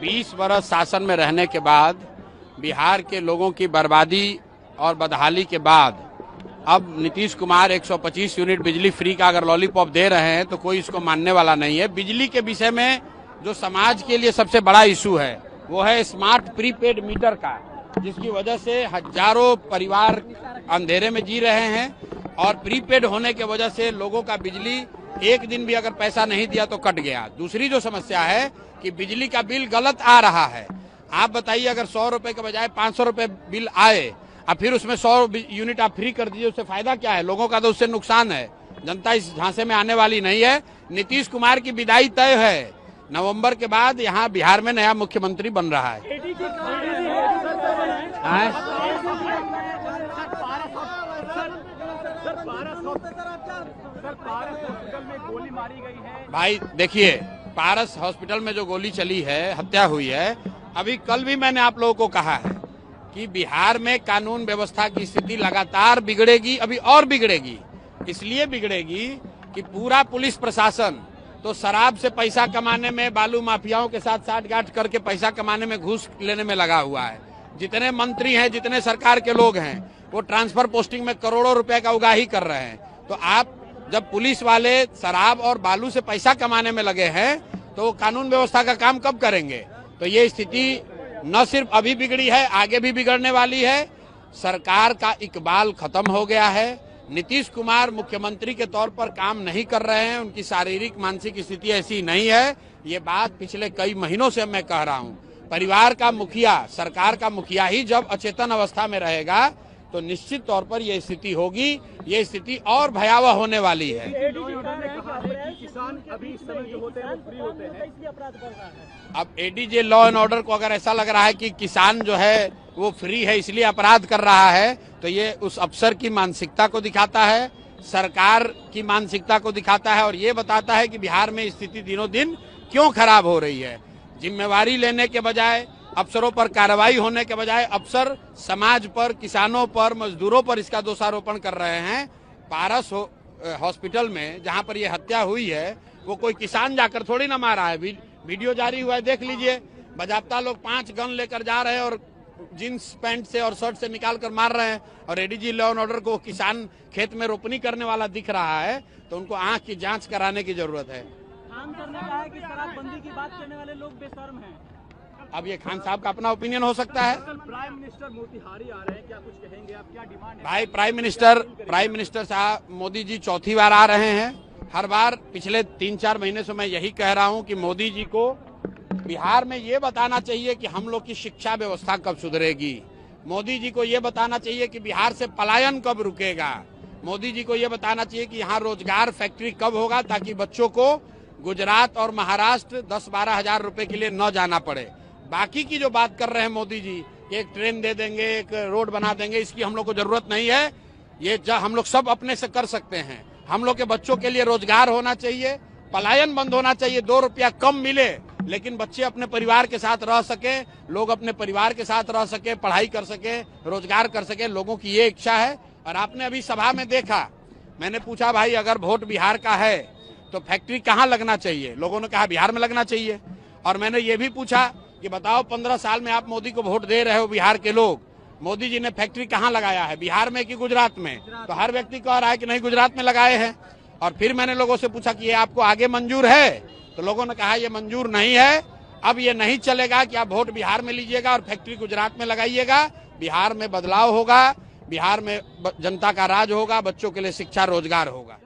20 बरस शासन में रहने के बाद बिहार के लोगों की बर्बादी और बदहाली के बाद अब नीतीश कुमार 125 यूनिट बिजली फ्री का अगर लॉलीपॉप दे रहे हैं तो कोई इसको मानने वाला नहीं है। बिजली के विषय में जो समाज के लिए सबसे बड़ा इशू है वो है स्मार्ट प्रीपेड मीटर का, जिसकी वजह से हजारों परिवार अंधेरे में जी रहे हैं और प्रीपेड होने के वजह से लोगों का बिजली एक दिन भी अगर पैसा नहीं दिया तो कट गया। दूसरी जो समस्या है कि बिजली का बिल गलत आ रहा है। आप बताइए, अगर 100 रुपए के बजाय 500 रुपए बिल आए और फिर उसमें 100 यूनिट आप फ्री कर दीजिए, उससे फायदा क्या है? लोगों का तो उससे नुकसान है। जनता इस झांसे में आने वाली नहीं है। नीतीश कुमार की विदाई तय है। नवंबर के बाद यहाँ बिहार में नया मुख्यमंत्री बन रहा है। भाई देखिए, पारस हॉस्पिटल में जो गोली चली है, हत्या हुई है, अभी कल भी मैंने आप लोगों को कहा है कि बिहार में कानून व्यवस्था की स्थिति लगातार बिगड़ेगी, अभी और बिगड़ेगी। इसलिए बिगड़ेगी कि पूरा पुलिस प्रशासन तो शराब से पैसा कमाने में, बालू माफियाओं के साथ साठगांठ करके पैसा कमाने में, घूस लेने में लगा हुआ है। जितने मंत्री हैं, जितने सरकार के लोग हैं, वो ट्रांसफर पोस्टिंग में करोड़ों रुपए का उगाही कर रहे हैं। तो आप जब पुलिस वाले शराब और बालू से पैसा कमाने में लगे हैं तो कानून व्यवस्था का काम कब करेंगे? तो ये स्थिति न सिर्फ अभी बिगड़ी है, आगे भी बिगड़ने वाली है। सरकार का इकबाल खत्म हो गया है। नीतीश कुमार मुख्यमंत्री के तौर पर काम नहीं कर रहे हैं। उनकी शारीरिक मानसिक स्थिति ऐसी नहीं है। ये बात पिछले कई महीनों से मैं कह रहा हूँ। परिवार का मुखिया, सरकार का मुखिया ही जब अचेतन अवस्था में रहेगा तो निश्चित तौर पर यह स्थिति होगी। ये स्थिति और भयावह होने वाली है। अब एडीजे लॉ एंड ऑर्डर को अगर ऐसा लग रहा है कि किसान जो है वो फ्री है इसलिए अपराध कर रहा है, तो ये उस अफसर की मानसिकता को दिखाता है, सरकार की मानसिकता को दिखाता है और ये बताता है कि बिहार में स्थिति दिनों दिन क्यों खराब हो रही है। जिम्मेवारी लेने के बजाय, अफसरों पर कार्रवाई होने के बजाय अफसर समाज पर, किसानों पर, मजदूरों पर इसका दोषारोपण कर रहे हैं। पारस हॉस्पिटल में जहां पर यह हत्या हुई है वो कोई किसान जाकर थोड़ी ना मारा है। वीडियो जारी हुआ है, देख लीजिए। बाजाप्ता लोग 5 गन लेकर जा रहे हैं और जींस पैंट से और शर्ट से निकाल कर मार रहे हैं। और एडीजी लॉ एंड ऑर्डर को किसान खेत में रोपनी करने वाला दिख रहा है तो उनको आंख की जांच कराने की जरूरत है। खान सर ने कहा है कि शराबबंदी की बात करने वाले लोग बेशर्म हैं। अब ये खान साहब का अपना ओपिनियन हो सकता है। प्राइम मिनिस्टर मोतिहारी आ रहे हैं, क्या कुछ कहेंगे आप? क्या डिमांड है? भाई, प्राइम मिनिस्टर साहब मोदी जी चौथी बार आ रहे हैं। हर बार पिछले 3-4 महीने से मैं यही कह रहा हूं कि मोदी जी को बिहार में ये बताना चाहिए कि हम लोग की शिक्षा व्यवस्था कब सुधरेगी। मोदी जी को ये बताना चाहिए कि बिहार से पलायन कब रुकेगा। मोदी जी को ये बताना चाहिए कि यहाँ रोजगार फैक्ट्री कब होगा ताकि बच्चों को गुजरात और महाराष्ट्र 10-12 हजार रुपए के लिए न जाना पड़े। बाकी की जो बात कर रहे हैं मोदी जी कि एक ट्रेन दे देंगे, एक रोड बना देंगे, इसकी हम लोग को जरूरत नहीं है। ये हम लोग सब अपने से कर सकते हैं। हम लोग के बच्चों के लिए रोजगार होना चाहिए, पलायन बंद होना चाहिए। 2 रुपया कम मिले लेकिन बच्चे अपने परिवार के साथ रह सके, लोग अपने परिवार के साथ रह सके, पढ़ाई कर सके, रोजगार कर सके। लोगों की ये इच्छा है। और आपने अभी सभा में देखा, मैंने पूछा भाई अगर वोट बिहार का है तो फैक्ट्री कहाँ लगना चाहिए? लोगों ने कहा बिहार में लगना चाहिए। और मैंने ये भी पूछा कि बताओ 15 साल में आप मोदी को वोट दे रहे हो, बिहार के लोग, मोदी जी ने फैक्ट्री कहाँ लगाया है, बिहार में कि गुजरात में? तो हर व्यक्ति कह रहा है कि नहीं, गुजरात में लगाए हैं। और फिर मैंने लोगों से पूछा कि ये आपको आगे मंजूर है? तो लोगों ने कहा ये मंजूर नहीं है। अब ये नहीं चलेगा कि आप वोट बिहार में लीजिएगा और फैक्ट्री गुजरात में लगाइएगा। बिहार में बदलाव होगा, बिहार में जनता का राज होगा, बच्चों के लिए शिक्षा, रोजगार होगा।